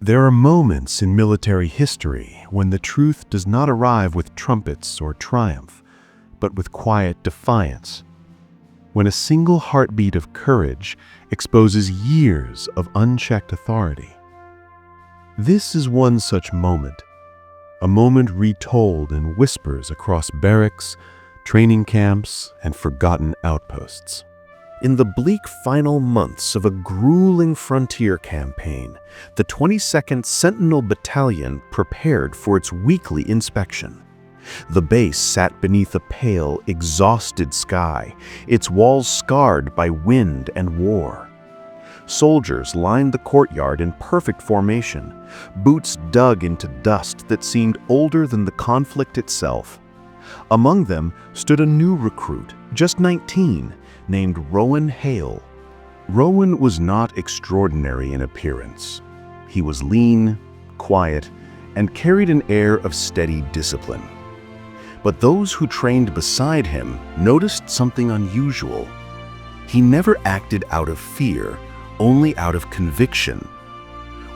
There are moments in military history when the truth does not arrive with trumpets or triumph, but with quiet defiance. When a single heartbeat of courage exposes years of unchecked authority. This is one such moment, a moment retold in whispers across barracks, training camps, and forgotten outposts. In the bleak final months of a grueling frontier campaign, the 22nd Sentinel Battalion prepared for its weekly inspection. The base sat beneath a pale, exhausted sky, its walls scarred by wind and war. Soldiers lined the courtyard in perfect formation, boots dug into dust that seemed older than the conflict itself. Among them stood a new recruit, just 19, named Rowan Hale. Rowan was not extraordinary in appearance. He was lean, quiet, and carried an air of steady discipline. But those who trained beside him noticed something unusual. He never acted out of fear, only out of conviction.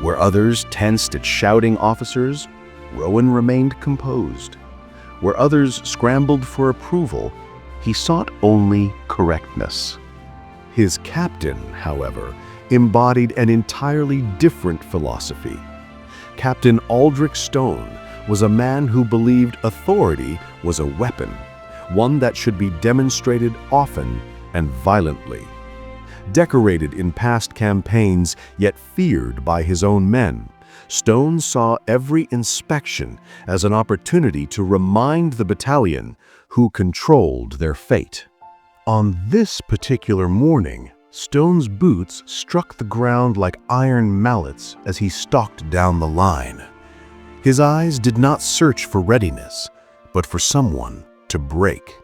Where others tensed at shouting officers, Rowan remained composed. Where others scrambled for approval, he sought only correctness. His captain, however, embodied an entirely different philosophy. Captain Aldrich Stone was a man who believed authority was a weapon, one that should be demonstrated often and violently. Decorated in past campaigns, yet feared by his own men, Stone saw every inspection as an opportunity to remind the battalion who controlled their fate. On this particular morning, Stone's boots struck the ground like iron mallets as he stalked down the line. His eyes did not search for readiness, but for someone to break.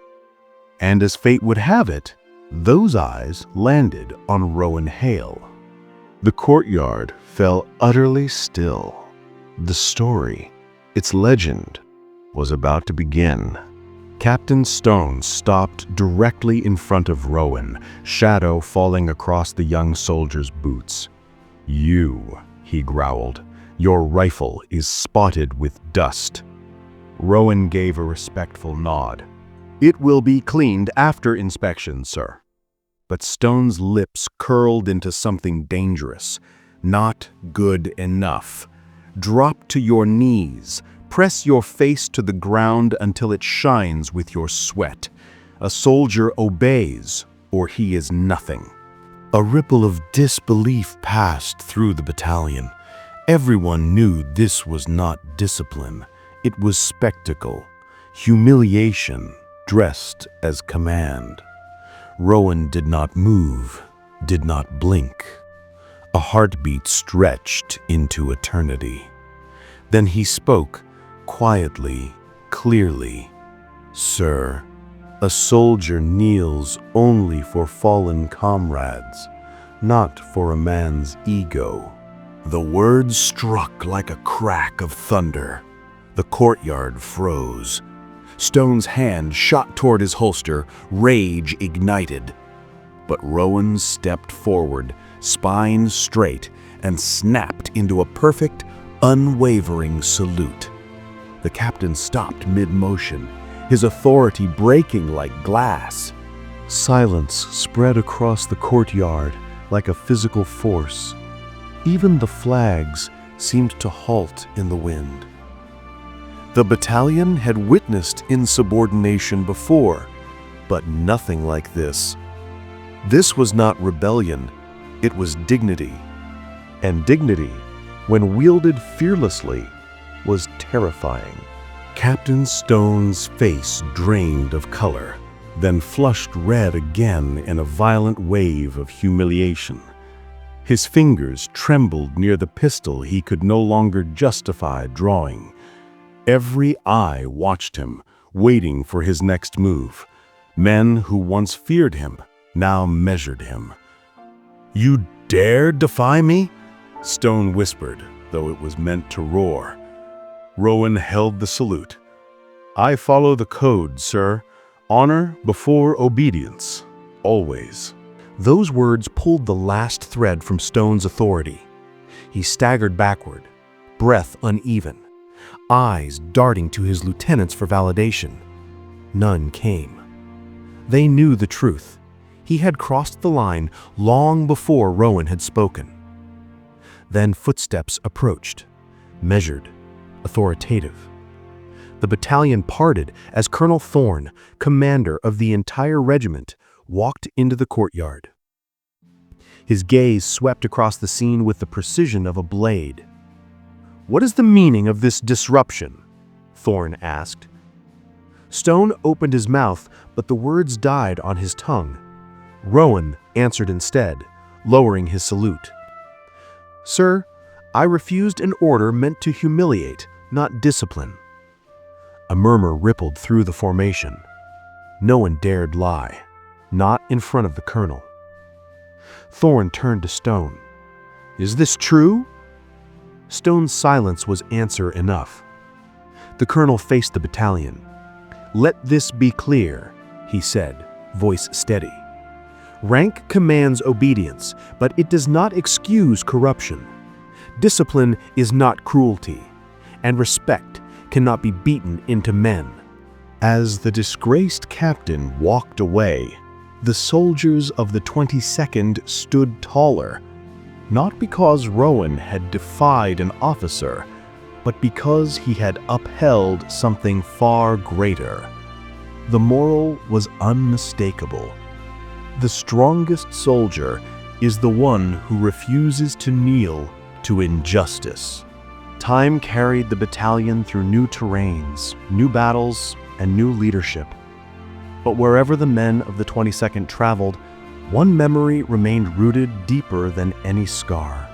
And as fate would have it, those eyes landed on Rowan Hale. The courtyard fell utterly still. The story, its legend, was about to begin. Captain Stone stopped directly in front of Rowan, shadow falling across the young soldier's boots. "You," he growled, "your rifle is spotted with dust." Rowan gave a respectful nod. "It will be cleaned after inspection, sir." But Stone's lips curled into something dangerous. "Not good enough. Drop to your knees. Press your face to the ground until it shines with your sweat. A soldier obeys, or he is nothing." A ripple of disbelief passed through the battalion. Everyone knew this was not discipline. It was spectacle, humiliation dressed as command. Rowan did not move, did not blink. A heartbeat stretched into eternity. Then he spoke, quietly, clearly. "Sir, a soldier kneels only for fallen comrades, not for a man's ego." The words struck like a crack of thunder. The courtyard froze. Stone's hand shot toward his holster, rage ignited. But Rowan stepped forward, spine straight, and snapped into a perfect, unwavering salute. The captain stopped mid-motion, his authority breaking like glass. Silence spread across the courtyard like a physical force. Even the flags seemed to halt in the wind. The battalion had witnessed insubordination before, but nothing like this. This was not rebellion, it was dignity. And dignity, when wielded fearlessly, was terrifying. Captain Stone's face drained of color, then flushed red again in a violent wave of humiliation. His fingers trembled near the pistol he could no longer justify drawing. Every eye watched him, waiting for his next move. Men who once feared him now measured him. "You dare defy me?" Stone whispered, though it was meant to roar. Rowan held the salute. "I follow the code, sir. Honor before obedience, always." Those words pulled the last thread from Stone's authority. He staggered backward, breath uneven, eyes darting to his lieutenants for validation. None came. They knew the truth. He had crossed the line long before Rowan had spoken. Then footsteps approached, measured, authoritative. The battalion parted as Colonel Thorne, commander of the entire regiment, walked into the courtyard. His gaze swept across the scene with the precision of a blade. "What is the meaning of this disruption?" Thorne asked. Stone opened his mouth, but the words died on his tongue. Rowan answered instead, lowering his salute. "Sir, I refused an order meant to humiliate, not discipline." A murmur rippled through the formation. No one dared lie, not in front of the colonel. Thorne turned to Stone. "Is this true?" Stone's silence was answer enough. The colonel faced the battalion. "Let this be clear," he said, voice steady. "Rank commands obedience, but it does not excuse corruption. Discipline is not cruelty, and respect cannot be beaten into men." As the disgraced captain walked away, the soldiers of the 22nd stood taller, not because Rowan had defied an officer, but because he had upheld something far greater. The moral was unmistakable. The strongest soldier is the one who refuses to kneel to injustice. Time carried the battalion through new terrains, new battles, and new leadership. But wherever the men of the 22nd traveled, one memory remained rooted deeper than any scar.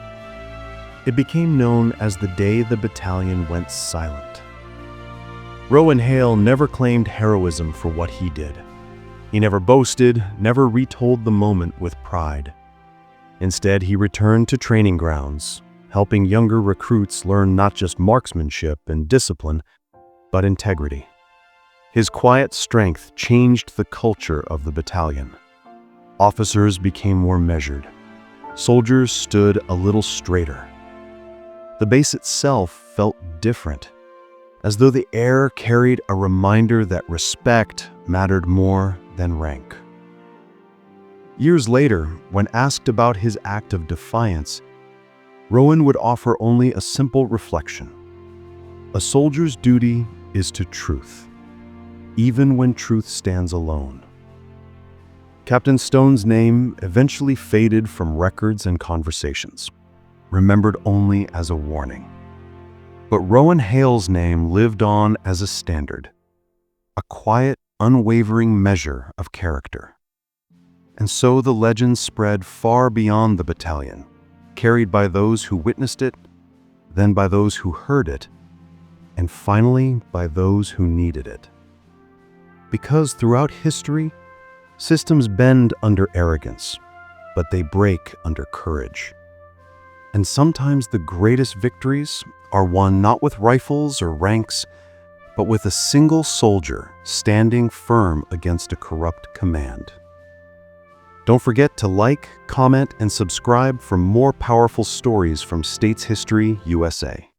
It became known as the day the battalion went silent. Rowan Hale never claimed heroism for what he did. He never boasted, never retold the moment with pride. Instead, he returned to training grounds, helping younger recruits learn not just marksmanship and discipline, but integrity. His quiet strength changed the culture of the battalion. Officers became more measured. Soldiers stood a little straighter. The base itself felt different, as though the air carried a reminder that respect mattered more than rank. Years later, when asked about his act of defiance, Rowan would offer only a simple reflection. A soldier's duty is to truth, even when truth stands alone. Captain Stone's name eventually faded from records and conversations, remembered only as a warning. But Rowan Hale's name lived on as a standard, a quiet, unwavering measure of character. And so the legend spread far beyond the battalion, carried by those who witnessed it, then by those who heard it, and finally by those who needed it. Because throughout history, systems bend under arrogance, but they break under courage. And sometimes the greatest victories are won not with rifles or ranks, but with a single soldier standing firm against a corrupt command. Don't forget to like, comment, and subscribe for more powerful stories from States History USA.